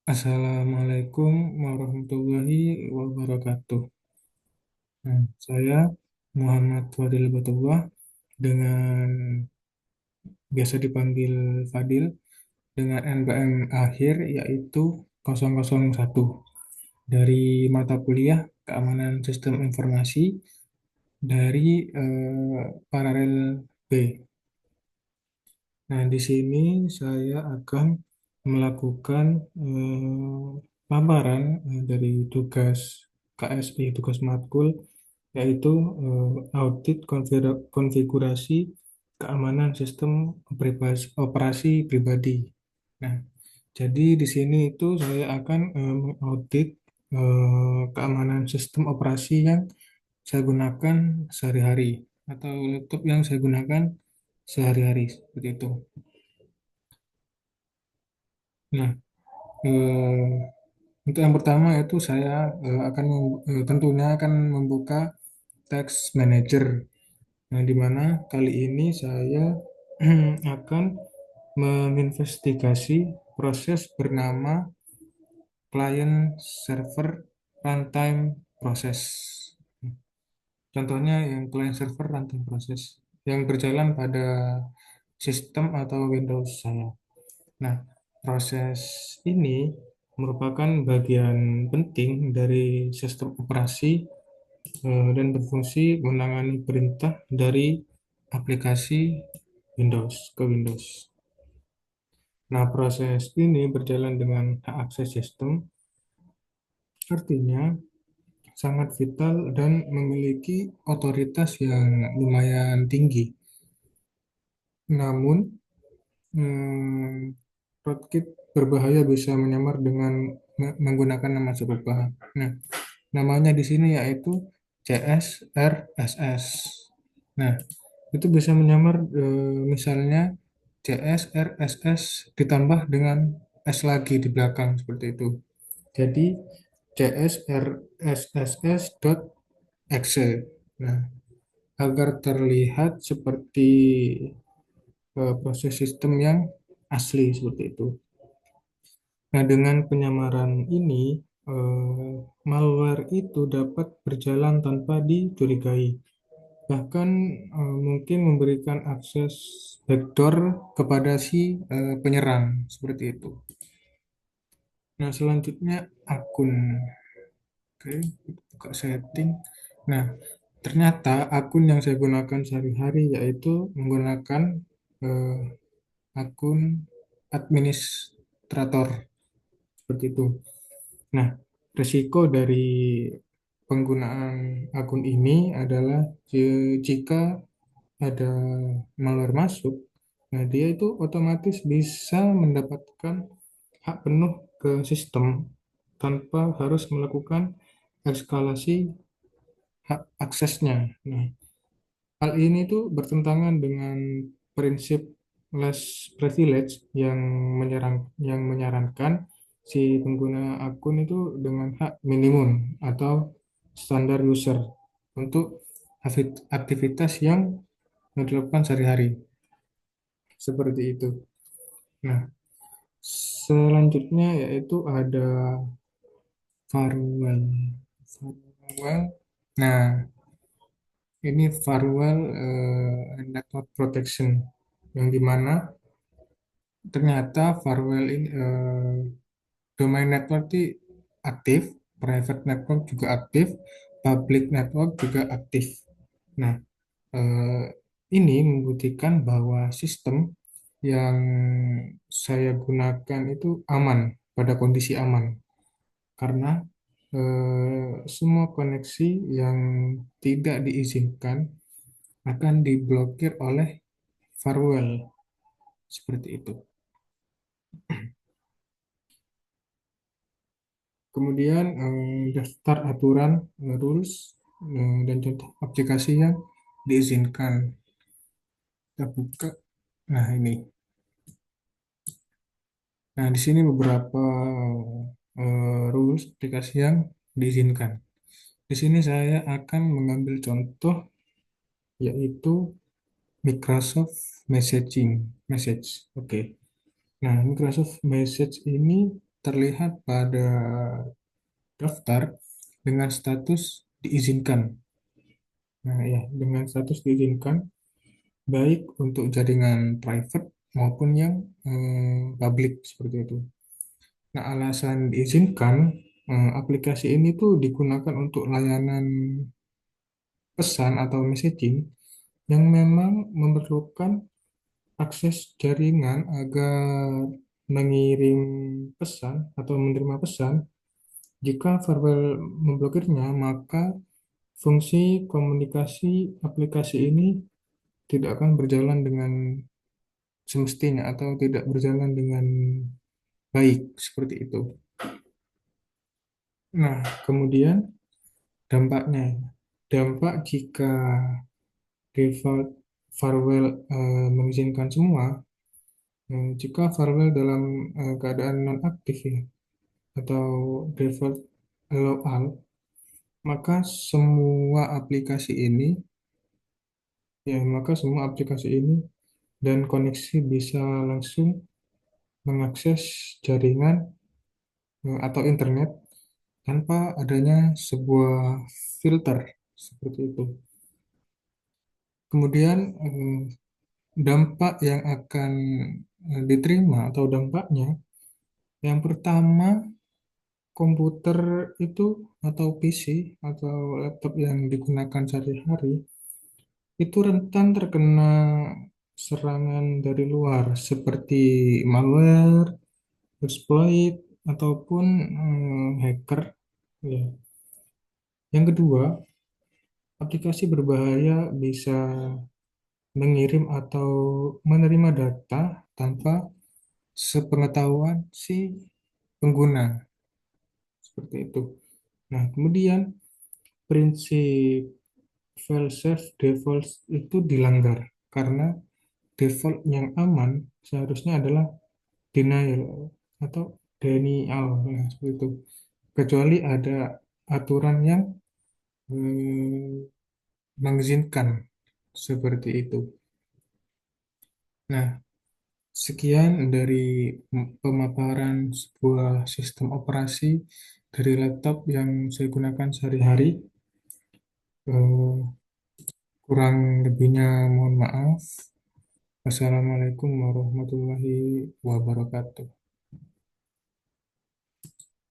Assalamualaikum warahmatullahi wabarakatuh. Nah, saya Muhammad Fadil Batullah dengan biasa dipanggil Fadil dengan NPM akhir yaitu 001 dari mata kuliah Keamanan Sistem Informasi dari Paralel B. Nah, di sini saya akan melakukan paparan dari tugas KSI, tugas matkul, yaitu audit konfigurasi keamanan sistem operasi pribadi. Nah, jadi di sini itu saya akan mengaudit keamanan sistem operasi yang saya gunakan sehari-hari atau laptop yang saya gunakan sehari-hari seperti itu. Nah, eh, untuk yang pertama itu saya tentunya akan membuka Task Manager. Nah, di mana kali ini saya akan menginvestigasi proses bernama Client Server Runtime Process. Contohnya yang client server runtime process yang berjalan pada sistem atau Windows saya. Nah, proses ini merupakan bagian penting dari sistem operasi dan berfungsi menangani perintah dari aplikasi Windows ke Windows. Nah, proses ini berjalan dengan hak akses sistem, artinya sangat vital dan memiliki otoritas yang lumayan tinggi. Namun, hmm, rootkit berbahaya bisa menyamar dengan menggunakan nama serupa. Nah, namanya di sini yaitu CSRSS. Nah, itu bisa menyamar misalnya CSRSS ditambah dengan S lagi di belakang seperti itu. Jadi CSRSS.exe. Nah, agar terlihat seperti proses sistem yang asli seperti itu. Nah, dengan penyamaran ini, eh, malware itu dapat berjalan tanpa dicurigai. Bahkan mungkin memberikan akses backdoor kepada si penyerang seperti itu. Nah, selanjutnya akun. Oke, buka setting. Nah, ternyata akun yang saya gunakan sehari-hari yaitu menggunakan eh, akun administrator seperti itu. Nah, risiko dari penggunaan akun ini adalah jika ada malware masuk, nah dia itu otomatis bisa mendapatkan hak penuh ke sistem tanpa harus melakukan eskalasi hak aksesnya. Nah, hal ini tuh bertentangan dengan prinsip less privilege yang menyarankan si pengguna akun itu dengan hak minimum atau standar user untuk aktivitas yang dilakukan sehari-hari seperti itu. Nah, selanjutnya yaitu ada firewall. Firewall. Nah, ini firewall network protection yang dimana ternyata firewall ini domain network ini aktif, private network juga aktif, public network juga aktif. Nah, eh, ini membuktikan bahwa sistem yang saya gunakan itu aman, pada kondisi aman, karena semua koneksi yang tidak diizinkan akan diblokir oleh firewall seperti itu. Kemudian daftar aturan, rules, dan contoh aplikasi yang diizinkan. Kita buka. Nah, ini. Nah, di sini beberapa rules aplikasi yang diizinkan. Di sini saya akan mengambil contoh yaitu Microsoft Messaging Message. Oke. Nah, Microsoft Message ini terlihat pada daftar dengan status diizinkan. Nah, ya, dengan status diizinkan baik untuk jaringan private maupun yang public seperti itu. Nah, alasan diizinkan aplikasi ini tuh digunakan untuk layanan pesan atau messaging yang memang memerlukan akses jaringan agar mengirim pesan atau menerima pesan. Jika firewall memblokirnya, maka fungsi komunikasi aplikasi ini tidak akan berjalan dengan semestinya atau tidak berjalan dengan baik seperti itu. Nah, kemudian dampaknya, dampak jika default firewall mengizinkan semua, jika firewall dalam keadaan nonaktif ya, atau default allow all, maka semua aplikasi ini, maka semua aplikasi ini dan koneksi bisa langsung mengakses jaringan atau internet tanpa adanya sebuah filter seperti itu. Kemudian dampak yang akan diterima atau dampaknya, yang pertama komputer itu atau PC atau laptop yang digunakan sehari-hari itu rentan terkena serangan dari luar seperti malware, exploit ataupun hacker. Ya. Yang kedua, aplikasi berbahaya bisa mengirim atau menerima data tanpa sepengetahuan si pengguna seperti itu. Nah, kemudian prinsip file safe default itu dilanggar karena default yang aman seharusnya adalah denial atau denial, nah, seperti itu. Kecuali ada aturan yang eh, mengizinkan seperti itu. Nah, sekian dari pemaparan sebuah sistem operasi dari laptop yang saya gunakan sehari-hari. Eh, Kurang lebihnya mohon maaf. Wassalamualaikum warahmatullahi wabarakatuh.